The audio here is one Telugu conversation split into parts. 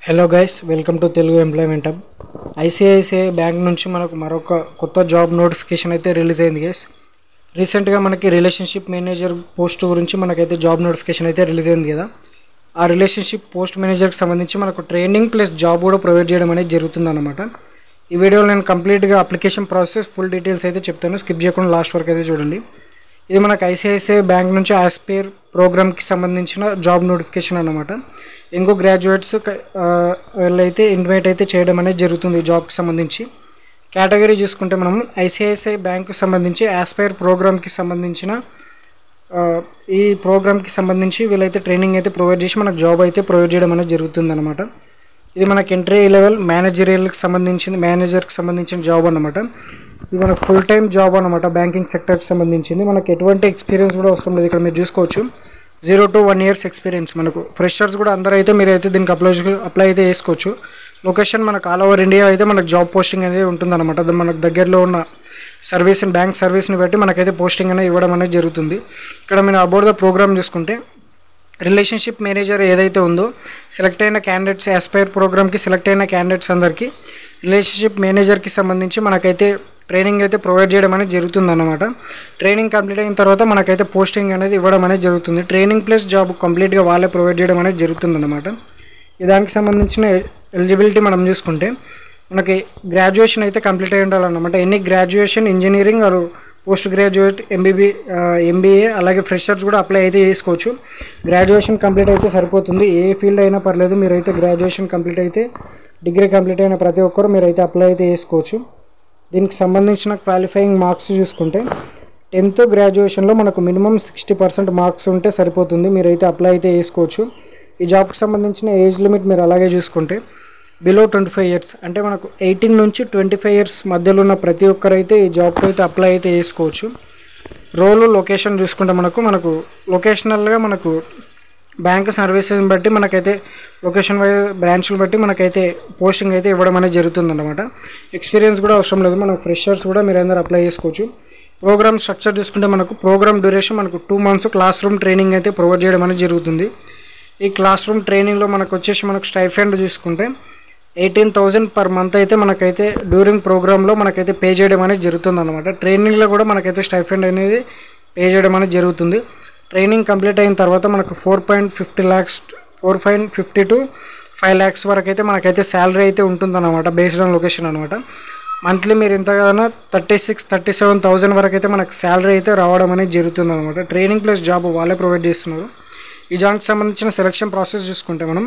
Hello guys, welcome to Telugu employment hub. ICICI bank నుంచి మనకు మరొక కొత్త జాబ్ నోటిఫికేషన్ అయితే రిలీజ్ అయింది గైస్. రీసెంట్గా మనకి రిలేషన్షిప్ మేనేజర్ పోస్ట్ గురించి మనకైతే జాబ్ నోటిఫికేషన్ అయితే రిలీజ్ అయింది కదా. ఆ రిలేషన్షిప్ పోస్ట్ మేనేజర్కి సంబంధించి మనకు ట్రైనింగ్ ప్లస్ జాబ్ కూడా ప్రొవైడ్ చేయడం అనేది జరుగుతుందన్నమాట. ఈ వీడియోలో నేను కంప్లీట్గా అప్లికేషన్ ప్రాసెస్ ఫుల్ డీటెయిల్స్ అయితే చెప్తాను, స్కిప్ చేయకుండా లాస్ట్ వరకు అయితే చూడండి. ఇది మనకు ఐసిఐసిఐ బ్యాంక్ నుంచి ఆస్పైర్ ప్రోగ్రామ్కి సంబంధించిన జాబ్ నోటిఫికేషన్ అన్నమాట. ఇంకో గ్రాడ్యుయేట్స్ వీళ్ళైతే ఇన్వైట్ అయితే చేయడం అనేది జరుగుతుంది ఈ జాబ్కి సంబంధించి. కేటగిరీ చూసుకుంటే మనం ఐసిఐసిఐ బ్యాంకుకి సంబంధించి ఆస్పైర్ ప్రోగ్రామ్కి సంబంధించిన ఈ ప్రోగ్రామ్కి సంబంధించి వీళ్ళైతే ట్రైనింగ్ అయితే ప్రొవైడ్ చేసి మనకు జాబ్ అయితే ప్రొవైడ్ చేయడం అనేది జరుగుతుంది అనమాట. ఇది మనకి ఎంట్రీ లెవెల్ మేనేజర్కి సంబంధించిన జాబ్ అనమాట. ఇది మనకు ఫుల్ టైం జాబ్ అనమాట. బ్యాంకింగ్ సెక్టర్కి సంబంధించింది. మనకు ఎటువంటి ఎక్స్పీరియన్స్ కూడా అవసరం లేదు. ఇక్కడ మీరు చూసుకోవచ్చు 0 to 1 years ఎక్స్పీరియన్స్. మనకు ఫ్రెషర్స్ కూడా అందరూ అయితే మీరైతే దీనికి అప్లై అయితే చేసుకోవచ్చు. లొకేషన్ మనకు ఆల్ ఓవర్ ఇండియా అయితే మనకు జాబ్ పోస్టింగ్ అనేది ఉంటుందన్నమాట. మనకు దగ్గరలో ఉన్న బ్యాంక్ సర్వీస్ని బట్టి మనకైతే పోస్టింగ్ అనేది ఇవ్వడం అనేది జరుగుతుంది. ఇక్కడ మీరు అబౌట్ ద ప్రోగ్రామ్ చూసుకుంటే రిలేషన్షిప్ మేనేజర్ ఏదైతే ఉందో సెలెక్ట్ అయిన క్యాండిడేట్స్, ఆస్పైర్ ప్రోగ్రామ్కి సెలెక్ట్ అయిన క్యాండిడేట్స్ అందరికీ రిలేషన్షిప్ మేనేజర్కి సంబంధించి మనకైతే ట్రైనింగ్ అయితే ప్రొవైడ్ చేయడం అనేది జరుగుతుందన్నమాట. ట్రైనింగ్ కంప్లీట్ అయిన తర్వాత మనకైతే పోస్టింగ్ అనేది ఇవ్వడం అనేది జరుగుతుంది. ట్రైనింగ్ ప్లస్ జాబ్ కంప్లీట్గా వాళ్ళే ప్రొవైడ్ చేయడం అనేది జరుగుతుందన్నమాట. దానికి సంబంధించిన ఎలిజిబిలిటీ మనం చూసుకుంటే మనకి గ్రాడ్యుయేషన్ అయితే కంప్లీట్ అయి ఉండాలన్నమాట. ఎన్ని graduation, engineering or post graduate, MBA అలాగే ఫ్రెషర్స్ కూడా అప్లై అయితే చేసుకోవచ్చు. గ్రాడ్యుయేషన్ కంప్లీట్ అయితే సరిపోతుంది. ఏ ఫీల్డ్ అయినా పర్లేదు, మీరైతే గ్రాడ్యుయేషన్ కంప్లీట్ అయితే డిగ్రీ కంప్లీట్ అయిన ప్రతి ఒక్కరు మీరైతే అప్లై అయితే చేసుకోవచ్చు. దీనికి సంబంధించిన క్వాలిఫైయింగ్ మార్క్స్ చూసుకుంటే 10th గ్రాడ్యుయేషన్లో మనకు మినిమం 60% మార్క్స్ ఉంటే సరిపోతుంది. మీరైతే అప్లై అయితే చేసుకోవచ్చు. ఈ జాబ్కి సంబంధించిన ఏజ్ లిమిట్ మీరు అలాగే చూసుకుంటే బిలో 25 years, అంటే మనకు 18 నుంచి 25 years మధ్యలో ఉన్న ప్రతి ఒక్కరైతే ఈ జాబ్కి అయితే అప్లై అయితే చేసుకోవచ్చు. రోల్, లొకేషన్ చూసుకుంటే మనకు లొకేషనల్గా మనకు బ్యాంక్ సర్వీసెస్ని బట్టి మనకైతే లొకేషన్ వైజ్ బ్రాంచ్లు బట్టి మనకైతే పోస్టింగ్ అయితే ఇవ్వడం అనేది జరుగుతుందన్నమాట. ఎక్స్పీరియన్స్ కూడా అవసరం లేదు. మనకు ఫ్రెషర్స్ కూడా మీరు అందరూ అప్లై చేసుకోవచ్చు. ప్రోగ్రామ్ స్ట్రక్చర్ చూసుకుంటే program duration 2 months classroom training అయితే ప్రొవైడ్ చేయడం అనేది జరుగుతుంది. ఈ క్లాస్ రూమ్ ట్రైనింగ్లో మనకు స్టైఫండ్ చూసుకుంటే 18,000 per month అయితే మనకైతే డ్యూరింగ్ ప్రోగ్రాంలో మనకైతే పే చేయడం అనేది జరుగుతుంది అనమాట. ట్రైనింగ్లో కూడా మనకైతే స్టైఫండ్ అనేది పే చేయడం అనేది జరుగుతుంది. ట్రైనింగ్ కంప్లీట్ అయిన తర్వాత మనకు 4.50 to 5 lakhs వరకు అయితే మనకైతే శాలరీ అయితే ఉంటుందన్నమాట, బేస్డ్ ఆన్ లొకేషన్ అనమాట. మంత్లీ మీరు ఎంతగానో 36,000-37,000 వరకు అయితే మనకు శాలరీ అయితే రావడం అనేది జరుగుతుంది అనమాట. ట్రైనింగ్ ప్లస్ జాబ్ వాళ్ళే ప్రొవైడ్ చేస్తున్నారు. ఈ జాబ్కి సంబంధించిన సెలక్షన్ ప్రాసెస్ చూసుకుంటే మనం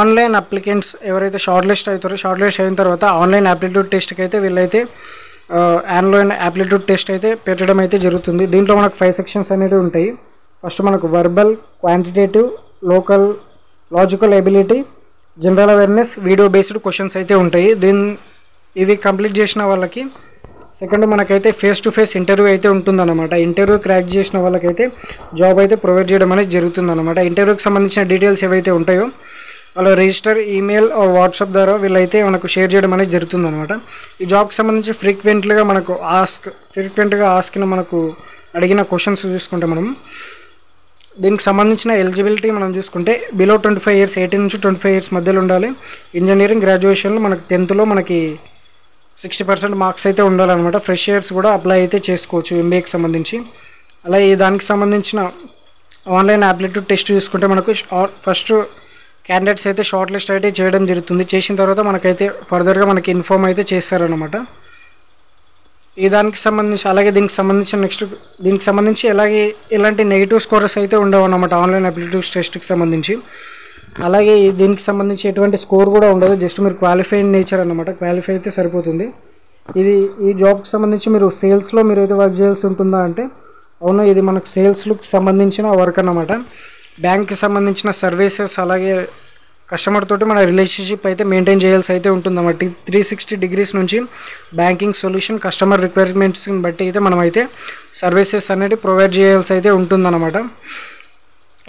ఆన్లైన్ అప్లికెంట్స్ ఎవరైతే షార్ట్ లిస్ట్ అయిన తర్వాత ఆన్లైన్ యాప్టిట్యూడ్ టెస్ట్కి అయితే వీళ్ళైతే ఆన్లైన్ యాప్టిట్యూడ్ టెస్ట్ అయితే పెట్టడం అయితే జరుగుతుంది. దీంట్లో మనకు 5 sections అనేవి ఉంటాయి. ఫస్ట్ మనకు verbal, quantitative, local, logical ability, general awareness, video based questions అయితే ఉంటాయి. ఇవి కంప్లీట్ చేసిన వాళ్ళకి సెకండ్ మనకైతే ఫేస్ టు ఫేస్ ఇంటర్వ్యూ అయితే ఉంటుందన్నమాట. ఇంటర్వ్యూ క్రాక్ చేసిన వాళ్ళకైతే జాబ్ అయితే ప్రొవైడ్ చేయడం అనేది జరుగుతుందన్నమాట. ఇంటర్వ్యూకి సంబంధించిన డీటెయిల్స్ ఏవైతే ఉంటాయో వాళ్ళు రిజిస్టర్, ఈమెయిల్, వాట్సాప్ ద్వారా వీళ్ళైతే మనకు షేర్ చేయడం అనేది జరుగుతుందన్నమాట. ఈ జాబ్కి సంబంధించి ఫ్రీక్వెంట్గా ఆస్కిన మనకు అడిగిన క్వశ్చన్స్ చూసుకుంటే దీనికి సంబంధించిన ఎలిజిబిలిటీ మనం చూసుకుంటే బిలో 25 years, 18 నుంచి 25 years మధ్యలో ఉండాలి. ఇంజనీరింగ్ గ్రాడ్యుయేషన్లో మనకు 10thలో మనకి 60% మార్క్స్ అయితే ఉండాలన్నమాట. ఫ్రెషర్స్ కూడా అప్లై అయితే చేసుకోవచ్చు ఎంబీఏకి సంబంధించి. అలాగే దానికి సంబంధించిన ఆన్లైన్ యాప్టిట్యూడ్ టెస్ట్ చూసుకుంటే ఫస్ట్ క్యాండిడేట్స్ అయితే షార్ట్ లిస్ట్ అయితే చేయడం జరుగుతుంది. చేసిన తర్వాత మనకైతే ఫర్దర్గా మనకి ఇన్ఫార్మ్ అయితే చేస్తారనమాట. దీనికి సంబంధించి ఎలాంటి నెగిటివ్ స్కోర్స్ అయితే ఉండవు అన్నమాట ఆన్లైన్ యాప్టిట్యూడ్ టెస్ట్కి సంబంధించి. అలాగే దీనికి సంబంధించి ఎటువంటి స్కోర్ కూడా ఉండదు, జస్ట్ మీరు క్వాలిఫైడ్ నేచర్ అన్నమాట, క్వాలిఫై అయితే సరిపోతుంది. ఈ జాబ్కి సంబంధించి మీరు సేల్స్లో మీరైతే వర్క్ చేయాల్సి ఉంటుందా అంటే అవును, ఇది మనకు సేల్స్కి సంబంధించిన వర్క్ అన్నమాట. బ్యాంక్కి సంబంధించిన సర్వీసెస్ అలాగే కస్టమర్ తోటి మన రిలేషన్షిప్ అయితే మెయింటైన్ చేయాల్సి అయితే ఉంటుందన్నమాట. 360 degrees నుంచి బ్యాంకింగ్ సొల్యూషన్ కస్టమర్ రిక్వైర్మెంట్స్ని బట్టి అయితే మనమైతే సర్వీసెస్ అనేది ప్రొవైడ్ చేయాల్సి అయితే ఉంటుందన్నమాట.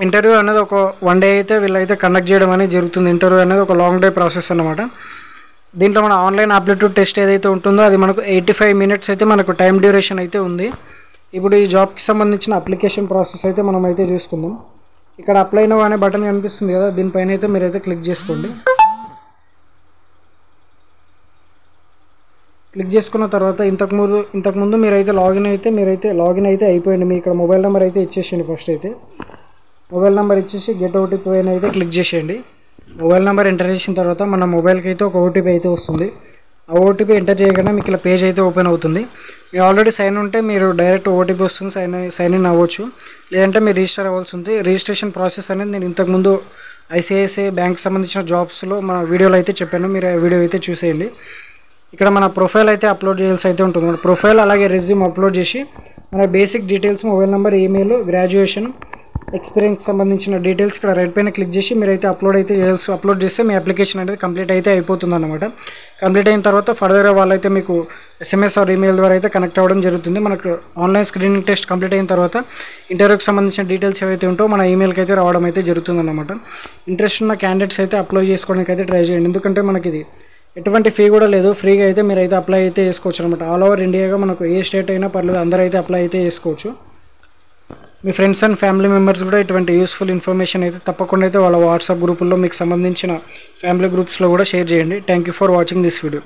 ఇంటర్వ్యూ అనేది ఒక 1 day అయితే వీళ్ళైతే కండక్ట్ చేయడం అనేది జరుగుతుంది. ఇంటర్వ్యూ అనేది ఒక లాంగ్ డే ప్రాసెస్ అన్నమాట. దీంట్లో మన ఆన్లైన్ యాప్టిట్యూడ్ టెస్ట్ ఏదైతే ఉంటుందో అది మనకు 85 minutes అయితే మనకు టైం డ్యూరేషన్ అయితే ఉంది. ఇప్పుడు ఈ జాబ్కి సంబంధించిన అప్లికేషన్ ప్రాసెస్ అయితే మనం అయితే చూసుకుందాం. ఇక్కడ అప్లై నౌ అనే బటన్ కనిపిస్తుంది కదా, దీనిపైన అయితే మీరైతే క్లిక్ చేసుకోండి. క్లిక్ చేసుకున్న తర్వాత ఇంతకుముందు మీరైతే లాగిన్ అయితే అయిపోయింది. మీ ఇక్కడ మొబైల్ నెంబర్ అయితే ఇచ్చేసేయండి. ఫస్ట్ అయితే మొబైల్ నెంబర్ ఇచ్చేసి గెట్ ఓటీపీ పైన అయితే క్లిక్ చేసేయండి. మొబైల్ నెంబర్ ఎంటర్ చేసిన తర్వాత మన మొబైల్కి అయితే ఒక ఓటీపీ అయితే వస్తుంది. ఆ ఓటీపీ ఎంటర్ చేయగానే మీకు ఇలా పేజ్ అయితే ఓపెన్ అవుతుంది. మీరు ఆల్రెడీ సైన్ ఉంటే మీరు డైరెక్ట్ ఓటీపీ వస్తుంది, సైన్ ఇన్ అవ్వచ్చు. లేదంటే మీరు రిజిస్టర్ అవ్వాల్సి ఉంది. రిజిస్ట్రేషన్ ప్రాసెస్ అనేది నేను ఇంతకుముందు ఐసిఐసిఐ బ్యాంక్ సంబంధించిన జాబ్స్లో మన వీడియోలో అయితే చెప్పాను, మీరు ఆ వీడియో అయితే చూసేయండి. ఇక్కడ మన ప్రొఫైల్ అయితే అప్లోడ్ చేయాల్సి అయితే ఉంటుంది. మన ప్రొఫైల్ అలాగే రెజ్యూమ్ అప్లోడ్ చేసి మన basic details, mobile number, email, graduation, experience సంబంధించిన డీటెయిల్స్ ఇక్కడ రైట్ పైన క్లిక్ చేసి మీరైతే అప్లోడ్ చేస్తే మీ అప్లికేషన్ అనేది కంప్లీట్ అయితే అయిపోతుంది అన్నమాట. కంప్లీట్ అయిన తర్వాత ఫర్దర్గా వాళ్ళైతే మీకు SMS ఆర్ ఈమెయిల్ ద్వారా అయితే కనెక్ట్ అవ్వడం జరుగుతుంది. మనకు ఆన్లైన్ స్క్రీనింగ్ టెస్ట్ కంప్లీట్ అయిన తర్వాత ఇంటర్వ్యూకి సంబంధించిన డీటెయిల్స్ ఏవైతే ఉంటో మన ఈమెయిల్కి అయితే రావడం అయితే జరుగుతుంది అన్నమాట. ఇంట్రెస్ట్ ఉన్న క్యాండిడేట్స్ అయితే అప్లై చేసుకోవడానికి అయితే ట్రై చేయండి. ఎందుకంటే మనకి ఇది ఎటువంటి ఫీ కూడా లేదు, ఫ్రీగా అయితే మీరైతే అప్లై అయితే చేసుకోవచ్చు అనమాట. ఆల్ ఓవర్ ఇండియాగా మనకు ఏ స్టేట్ అయినా పర్లేదు, అందరూ అయితే అప్లై అయితే చేసుకోవచ్చు. మీ ఫ్రెండ్స్ అండ్ ఫ్యామిలీ మెంబర్స్ కూడా ఇటువంటి యూస్ఫుల్ ఇన్ఫర్మేషన్ అయితే తప్పకుండా అయితే వాళ్ళ వాట్సాప్ గ్రూపుల్లో మీకు సంబంధించిన ఫ్యామిలీ గ్రూప్స్లో కూడా షేర్ చేయండి. Thank you for watching this video.